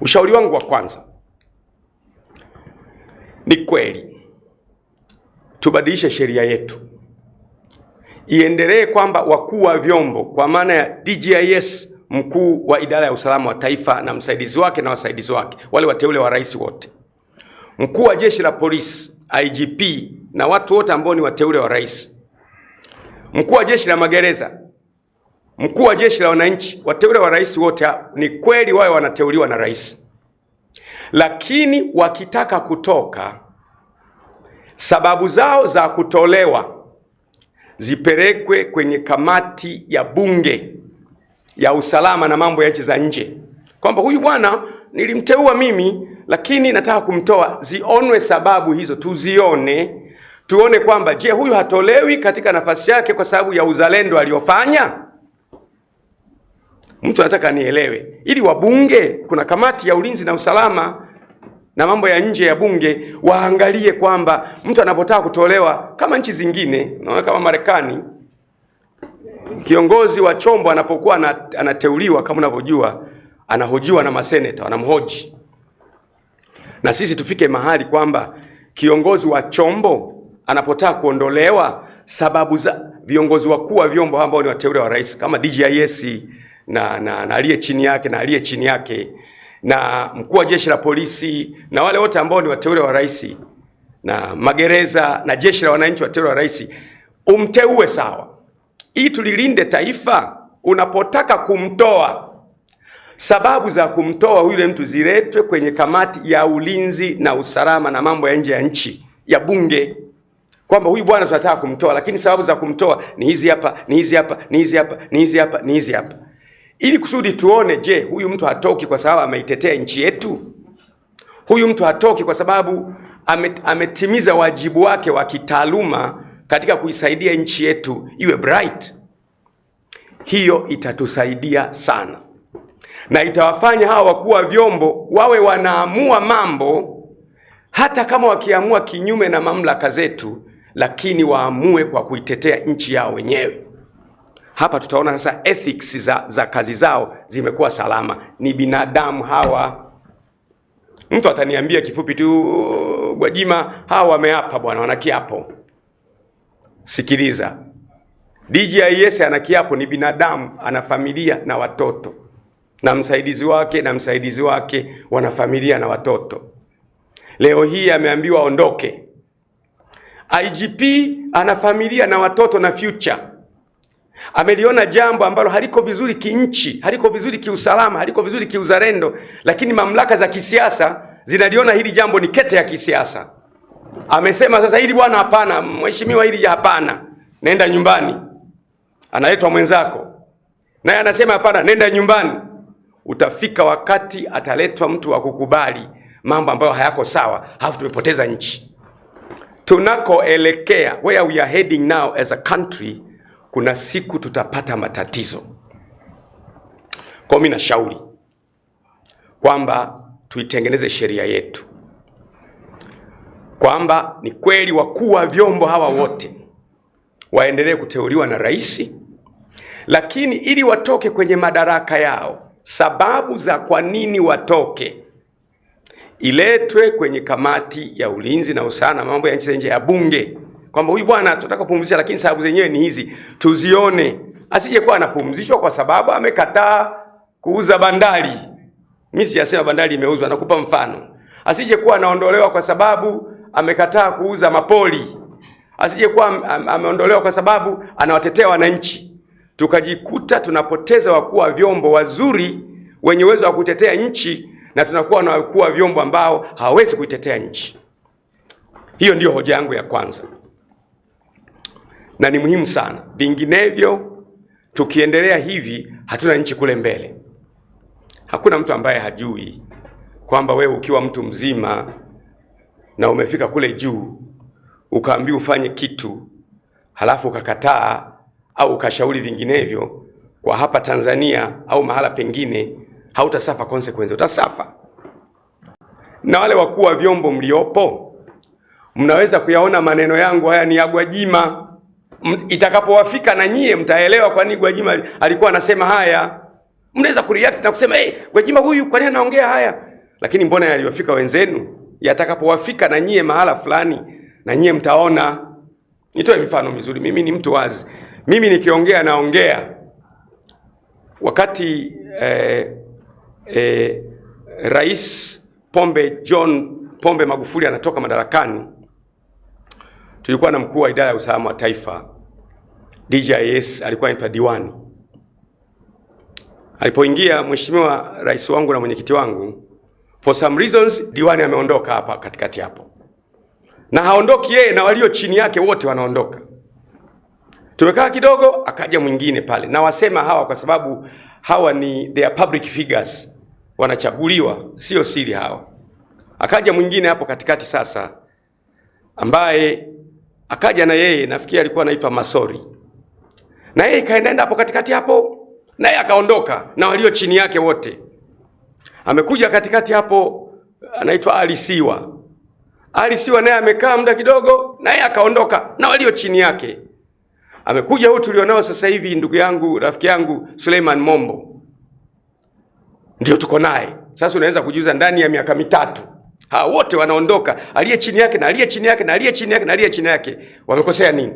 Ushauri wangu wa kwanza, ni kweli tubadilishe sheria yetu iendelee kwamba wakuu wa vyombo kwa maana ya DGIS, mkuu wa idara ya usalama wa taifa na msaidizi wake na wasaidizi wake, wale wateule wa rais wote, mkuu wa jeshi la polisi IGP na watu wote ambao ni wateule wa rais, mkuu wa jeshi la magereza, mkuu wa jeshi la wananchi, wateule wa rais wote, ni kweli wao wanateuliwa na rais. Lakini wakitaka kutoka, sababu zao za kutolewa zipelekwe kwenye kamati ya bunge ya usalama na mambo ya nchi za nje, kwamba huyu bwana nilimteua mimi lakini nataka kumtoa. Zionwe sababu hizo, tuzione, tuone kwamba je, huyu hatolewi katika nafasi yake kwa sababu ya uzalendo aliofanya? Mtu anataka nielewe, ili wabunge, kuna kamati ya ulinzi na usalama na mambo ya nje ya bunge, waangalie kwamba mtu anapotaka kutolewa, kama nchi zingine, unaona kama Marekani, kiongozi wa chombo anapokuwa anateuliwa, kama unavyojua, anahojiwa na maseneta, wanamhoji. Na sisi tufike mahali kwamba kiongozi wa chombo anapotaka kuondolewa, sababu za viongozi wakuu wa vyombo ambao ni wateule wa rais kama DGIS na aliye chini yake na aliye chini yake na mkuu wa jeshi la polisi na wale wote ambao ni wateule wa rais na magereza na jeshi la wananchi wateule wa rais, umteue sawa, ili tulilinde taifa. Unapotaka kumtoa, sababu za kumtoa yule mtu ziletwe kwenye kamati ya ulinzi na usalama na mambo ya nje ya nchi ya bunge, kwamba huyu bwana tunataka kumtoa, lakini sababu za kumtoa ni hizi hapa, ni hizi hapa, ni hizi hapa, ni hizi hapa, ni hizi hapa, ili kusudi tuone, je, huyu mtu hatoki kwa sababu ameitetea nchi yetu? Huyu mtu hatoki kwa sababu ametimiza wajibu wake wa kitaaluma katika kuisaidia nchi yetu iwe bright? Hiyo itatusaidia sana, na itawafanya hawa wakuu wa vyombo wawe wanaamua mambo, hata kama wakiamua kinyume na mamlaka zetu, lakini waamue kwa kuitetea nchi yao wenyewe. Hapa tutaona sasa ethics za kazi zao zimekuwa salama. Ni binadamu hawa. Mtu ataniambia kifupi tu, Gwajima, hawa wameapa bwana, wana kiapo. Sikiliza, DGIS ana kiapo, ni binadamu, ana familia na watoto, na msaidizi wake wana familia na watoto. Leo hii ameambiwa ondoke. IGP ana familia na watoto na future. Ameliona jambo ambalo haliko vizuri kinchi, haliko vizuri kiusalama, haliko vizuri kiuzalendo, lakini mamlaka za kisiasa zinaliona hili jambo ni kete ya kisiasa. Amesema sasa, hili bwana hapana, mheshimiwa, hili hapana, nenda nyumbani. Analetwa mwenzako, naye anasema hapana, nenda nyumbani. Utafika wakati ataletwa mtu wa kukubali mambo ambayo hayako sawa, halafu tumepoteza nchi. Tunakoelekea, where we are heading now as a country, kuna siku tutapata matatizo. Kwa mimi nashauri kwamba tuitengeneze sheria yetu, kwamba ni kweli wakuu wa vyombo hawa wote waendelee kuteuliwa na rais, lakini ili watoke kwenye madaraka yao, sababu za kwa nini watoke iletwe kwenye kamati ya ulinzi na usalama mambo ya nchi za nje ya bunge, kwamba huyu bwana tunataka kupumzisha, lakini sababu zenyewe ni hizi, tuzione. Asije kuwa anapumzishwa kwa sababu amekataa kuuza bandari. Mimi siyasema bandari imeuzwa, nakupa mfano. Asije kuwa anaondolewa kwa sababu amekataa kuuza mapoli. Asije kuwa ameondolewa kwa sababu anawatetea wananchi. Tukajikuta tunapoteza wakuu wa vyombo wazuri wenye uwezo wa kutetea nchi, na tunakuwa na wakuu wa vyombo ambao hawawezi kuitetea nchi. Hiyo ndiyo hoja yangu ya kwanza, na ni muhimu sana. Vinginevyo tukiendelea hivi, hatuna nchi kule mbele. Hakuna mtu ambaye hajui kwamba wewe ukiwa mtu mzima na umefika kule juu, ukaambiwa ufanye kitu, halafu ukakataa au ukashauri vinginevyo, kwa hapa Tanzania au mahala pengine, hautasafa consequence, utasafa. Na wale wakuu wa vyombo mliopo, mnaweza kuyaona maneno yangu haya ni ya Gwajima. Itakapowafika na nyie mtaelewa kwa nini Gwajima alikuwa anasema haya. Mnaweza kureact na kusema, Gwajima huyu kwa nini anaongea haya? lakini mbona yaliyofika wenzenu yatakapowafika na nyie mahala fulani, na nyie mtaona. Nitoe mifano mizuri. Mimi ni mtu wazi. Mimi nikiongea naongea. Wakati Rais John Pombe Magufuli anatoka madarakani, tulikuwa na mkuu wa idara ya usalama wa taifa DJIS, alikuwa anaitwa Diwani. Alipoingia mheshimiwa rais wangu na mwenyekiti wangu, for some reasons Diwani ameondoka hapa katikati hapo, na haondoki yeye, na walio chini yake wote wanaondoka. Tumekaa kidogo, akaja mwingine pale, na wasema hawa kwa sababu hawa ni they are public figures, wanachaguliwa, sio siri hawa. Akaja mwingine hapo katikati sasa, ambaye akaja na yeye, nafikiri alikuwa anaitwa Masori, na yeye kaenda hapo katikati hapo, na yeye akaondoka na walio chini yake wote. Amekuja katikati hapo, anaitwa Alisiwa. Alisiwa naye amekaa muda kidogo, na yeye akaondoka na walio chini yake. Amekuja huyu tulionao sasa hivi, ndugu yangu, rafiki yangu Suleiman Mombo, ndio tuko naye sasa. Unaweza kujiuliza, ndani ya miaka mitatu hao wote wanaondoka, aliye chini yake na aliye chini yake na aliye chini yake na aliye chini yake, wamekosea nini?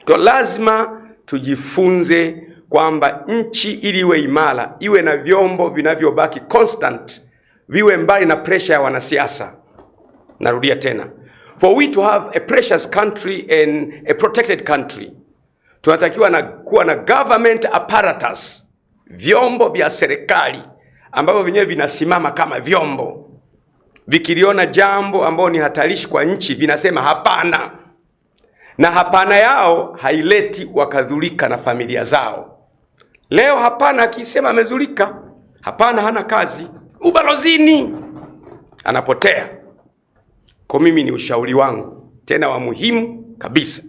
Kwa lazima tujifunze kwamba nchi ili iwe imara, iwe na vyombo vinavyobaki constant, viwe mbali na pressure ya wanasiasa. Narudia tena, for we to have a precious country and a protected country, tunatakiwa kuwa na government apparatus, vyombo vya serikali ambavyo vyenyewe vinasimama kama vyombo. Vikiliona jambo ambalo ni hatarishi kwa nchi, vinasema hapana, na hapana yao haileti wakadhulika na familia zao. Leo hapana akisema amezulika, hapana hana kazi, ubalozini anapotea. Kwa mimi ni ushauri wangu tena wa muhimu kabisa,